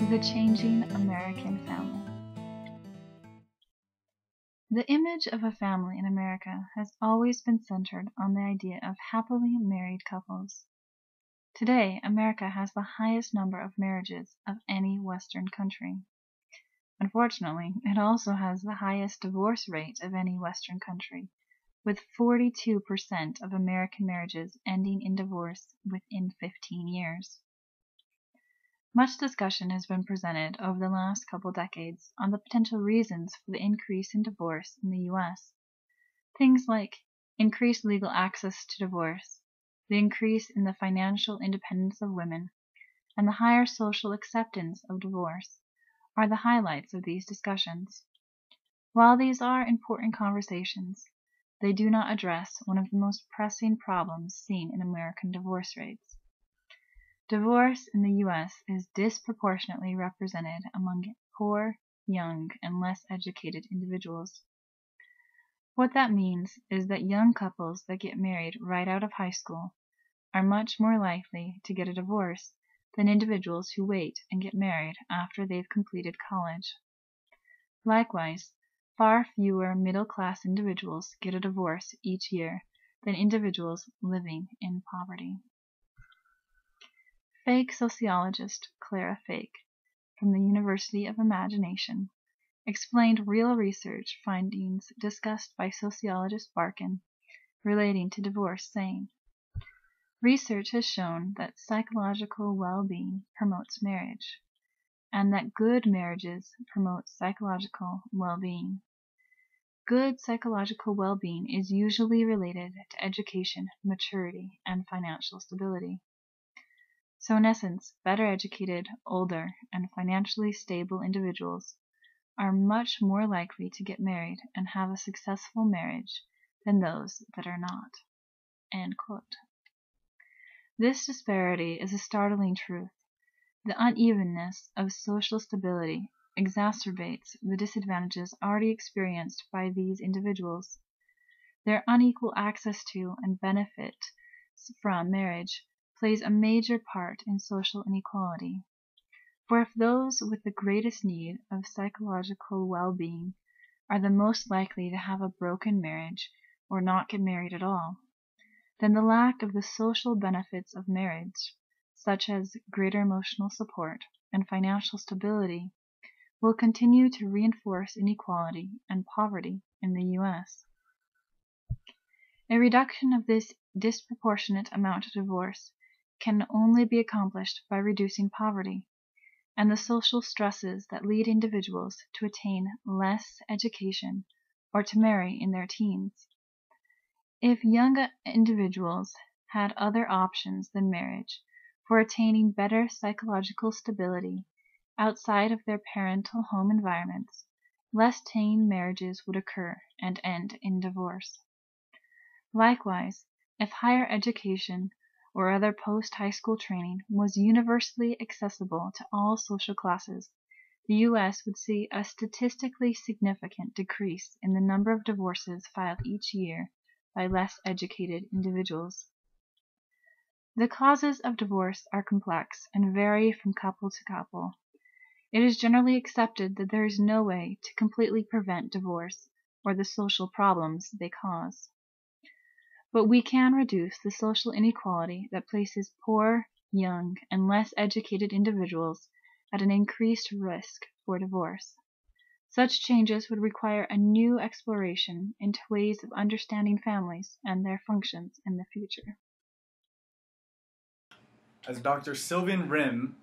to the changing American family. The image of a family in America has always been centered on the idea of happily married couples. Today, America has the highest number of marriages of any Western country. Unfortunately, it also has the highest divorce rate of any Western country, with 42% of American marriages ending in divorce within 15 years. Much discussion has been presented over the last couple decades on the potential reasons for the increase in divorce in the U.S. Things like increased legal access to divorce, the increase in the financial independence of women, and the higher social acceptance of divorce are the highlights of these discussions. While these are important conversations, they do not address one of the most pressing problems seen in American divorce rates. Divorce in the U.S. is disproportionately represented among poor, young, and less educated individuals. What that means is that young couples that get married right out of high school are much more likely to get a divorce than individuals who wait and get married after they've completed college. Likewise, far fewer middle-class individuals get a divorce each year than individuals living in poverty. Fake sociologist Clara Fake from the University of Imagination explained real research findings discussed by sociologist Barkin relating to divorce, saying, "Research has shown that psychological well-being promotes marriage, and that good marriages promote psychological well-being. Good psychological well-being is usually related to education, maturity, and financial stability. So in essence, better educated, older, and financially stable individuals are much more likely to get married and have a successful marriage than those that are not." End quote. This disparity is a startling truth. The unevenness of social stability exacerbates the disadvantages already experienced by these individuals. Their unequal access to and benefit from marriage plays a major part in social inequality. For if those with the greatest need of psychological well-being are the most likely to have a broken marriage or not get married at all, then the lack of the social benefits of marriage, such as greater emotional support and financial stability, will continue to reinforce inequality and poverty in the U.S. A reduction of this disproportionate amount of divorce can only be accomplished by reducing poverty and the social stresses that lead individuals to attain less education or to marry in their teens. If young individuals had other options than marriage for attaining better psychological stability outside of their parental home environments, less teen marriages would occur and end in divorce. Likewise, if higher education or other post-high school training was universally accessible to all social classes, the U.S. would see a statistically significant decrease in the number of divorces filed each year by less educated individuals. The causes of divorce are complex and vary from couple to couple. It is generally accepted that there is no way to completely prevent divorce or the social problems they cause. But we can reduce the social inequality that places poor, young, and less educated individuals at an increased risk for divorce. Such changes would require a new exploration into ways of understanding families and their functions in the future. As Dr. Sylvian Rim,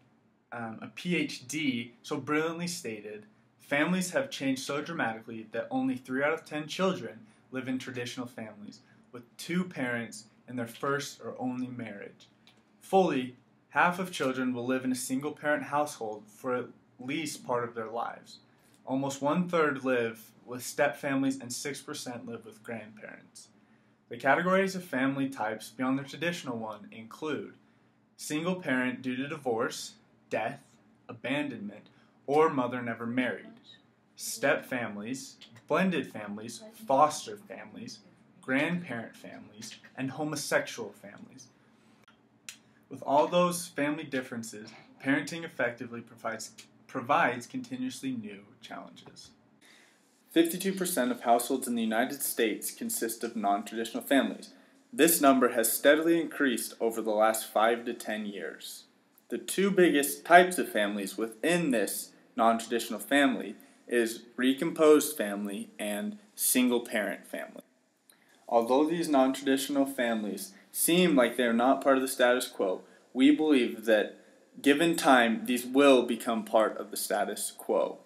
a PhD, so brilliantly stated, families have changed so dramatically that only 3 out of 10 children live in traditional families, with 2 parents in their first or only marriage. Fully, half of children will live in a single-parent household for at least part of their lives. Almost 1/3 live with step-families and 6% live with grandparents. The categories of family types beyond the traditional one include single parent due to divorce, death, abandonment, or mother never married, step-families, blended families, foster families, grandparent families, and homosexual families. With all those family differences, parenting effectively provides provides continuously new challenges. 52% of households in the United States consist of non-traditional families. This number has steadily increased over the last 5 to 10 years. The two biggest types of families within this non-traditional family is recomposed family and single-parent family. Although these non-traditional families seem like they are not part of the status quo, we believe that, given time, these will become part of the status quo.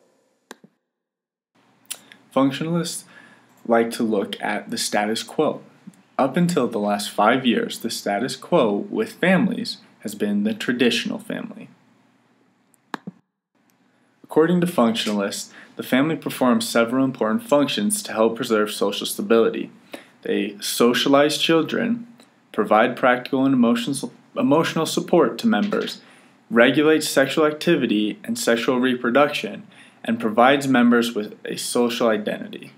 Functionalists like to look at the status quo. Up until the last 5 years, the status quo with families has been the traditional family. According to functionalists, the family performs several important functions to help preserve social stability. They socialize children, provide practical and emotional support to members, regulate sexual activity and sexual reproduction, and provides members with a social identity.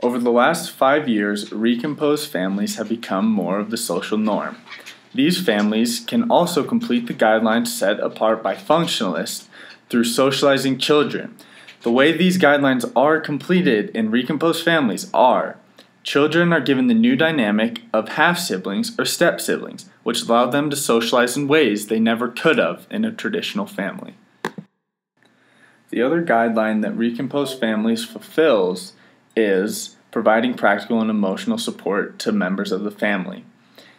Over the last 5 years, recomposed families have become more of the social norm. These families can also complete the guidelines set apart by functionalists through socializing children. The way these guidelines are completed in recomposed families are: children are given the new dynamic of half-siblings or step-siblings, which allow them to socialize in ways they never could have in a traditional family. The other guideline that recomposed families fulfills is providing practical and emotional support to members of the family.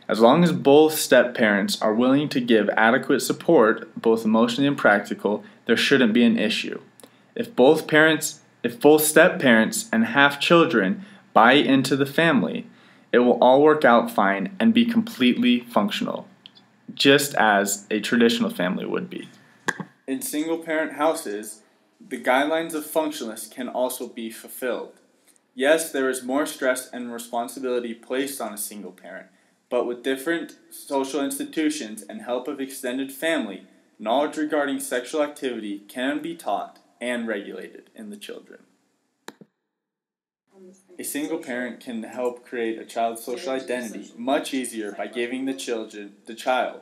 As long as both step-parents are willing to give adequate support, both emotionally and practical, there shouldn't be an issue. If both step-parents and half-children buy into the family, it will all work out fine and be completely functional, just as a traditional family would be. In single-parent houses, the guidelines of functionalists can also be fulfilled. Yes, there is more stress and responsibility placed on a single parent, but with different social institutions and help of extended family, knowledge regarding sexual activity can be taught and regulated in the children. A single parent can help create a child's social identity much easier by giving the child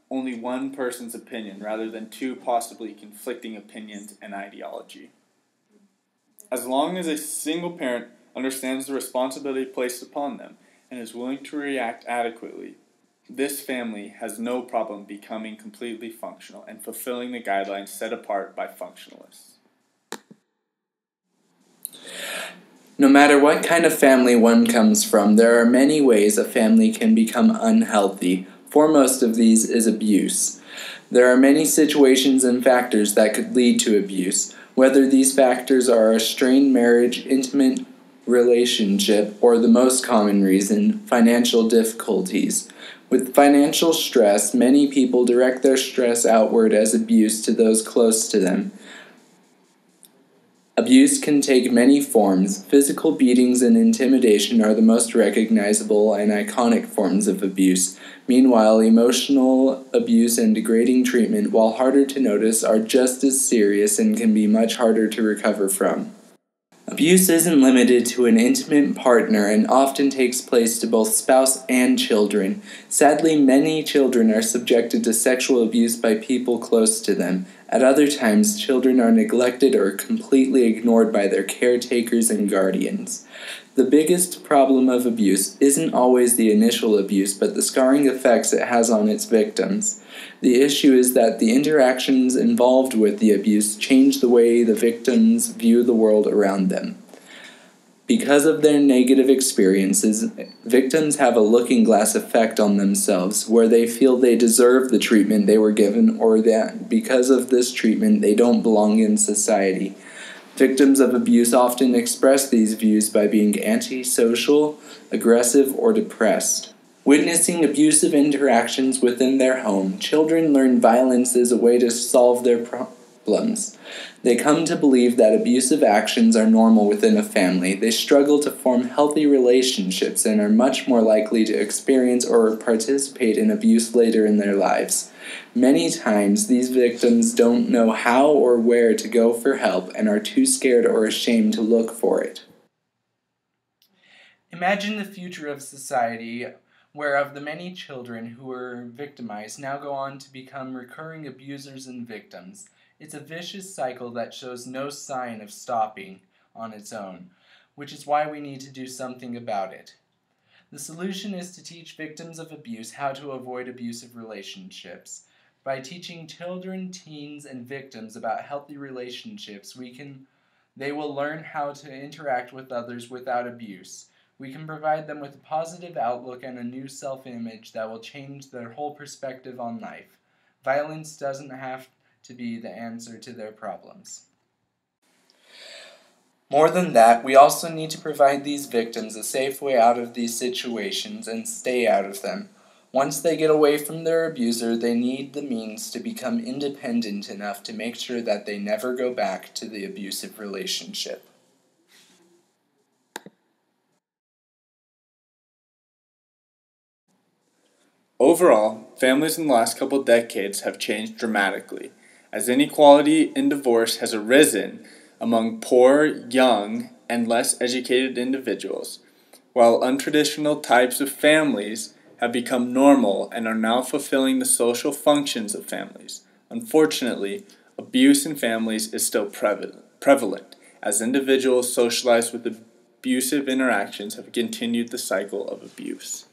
only one person's opinion rather than two possibly conflicting opinions and ideology. As long as a single parent understands the responsibility placed upon them and is willing to react adequately, this family has no problem becoming completely functional and fulfilling the guidelines set apart by functionalists. No matter what kind of family one comes from, there are many ways a family can become unhealthy. Foremost of these is abuse. There are many situations and factors that could lead to abuse, whether these factors are a strained marriage, intimate relationship, or the most common reason, financial difficulties. With financial stress, many people direct their stress outward as abuse to those close to them. Abuse can take many forms. Physical beatings and intimidation are the most recognizable and iconic forms of abuse. Meanwhile, emotional abuse and degrading treatment, while harder to notice, are just as serious and can be much harder to recover from. Abuse isn't limited to an intimate partner and often takes place to both spouse and children. Sadly, many children are subjected to sexual abuse by people close to them. At other times, children are neglected or completely ignored by their caretakers and guardians. The biggest problem of abuse isn't always the initial abuse, but the scarring effects it has on its victims. The issue is that the interactions involved with the abuse change the way the victims view the world around them. Because of their negative experiences, victims have a looking-glass effect on themselves, where they feel they deserve the treatment they were given, or that because of this treatment they don't belong in society. Victims of abuse often express these views by being antisocial, aggressive, or depressed. Witnessing abusive interactions within their home, children learn violence is a way to solve their problems. They come to believe that abusive actions are normal within a family. They struggle to form healthy relationships and are much more likely to experience or participate in abuse later in their lives. Many times, these victims don't know how or where to go for help and are too scared or ashamed to look for it. Imagine the future of society whereof the many children who were victimized now go on to become recurring abusers and victims. It's a vicious cycle that shows no sign of stopping on its own, which is why we need to do something about it. The solution is to teach victims of abuse how to avoid abusive relationships. By teaching children, teens, and victims about healthy relationships, they will learn how to interact with others without abuse. We can provide them with a positive outlook and a new self-image that will change their whole perspective on life. Violence doesn't have to be the answer to their problems. More than that, we also need to provide these victims a safe way out of these situations and stay out of them. Once they get away from their abuser, they need the means to become independent enough to make sure that they never go back to the abusive relationship. Overall, families in the last couple decades have changed dramatically, as inequality in divorce has arisen among poor, young, and less educated individuals, while untraditional types of families have become normal and are now fulfilling the social functions of families. Unfortunately, abuse in families is still prevalent, as individuals socialized with abusive interactions have continued the cycle of abuse.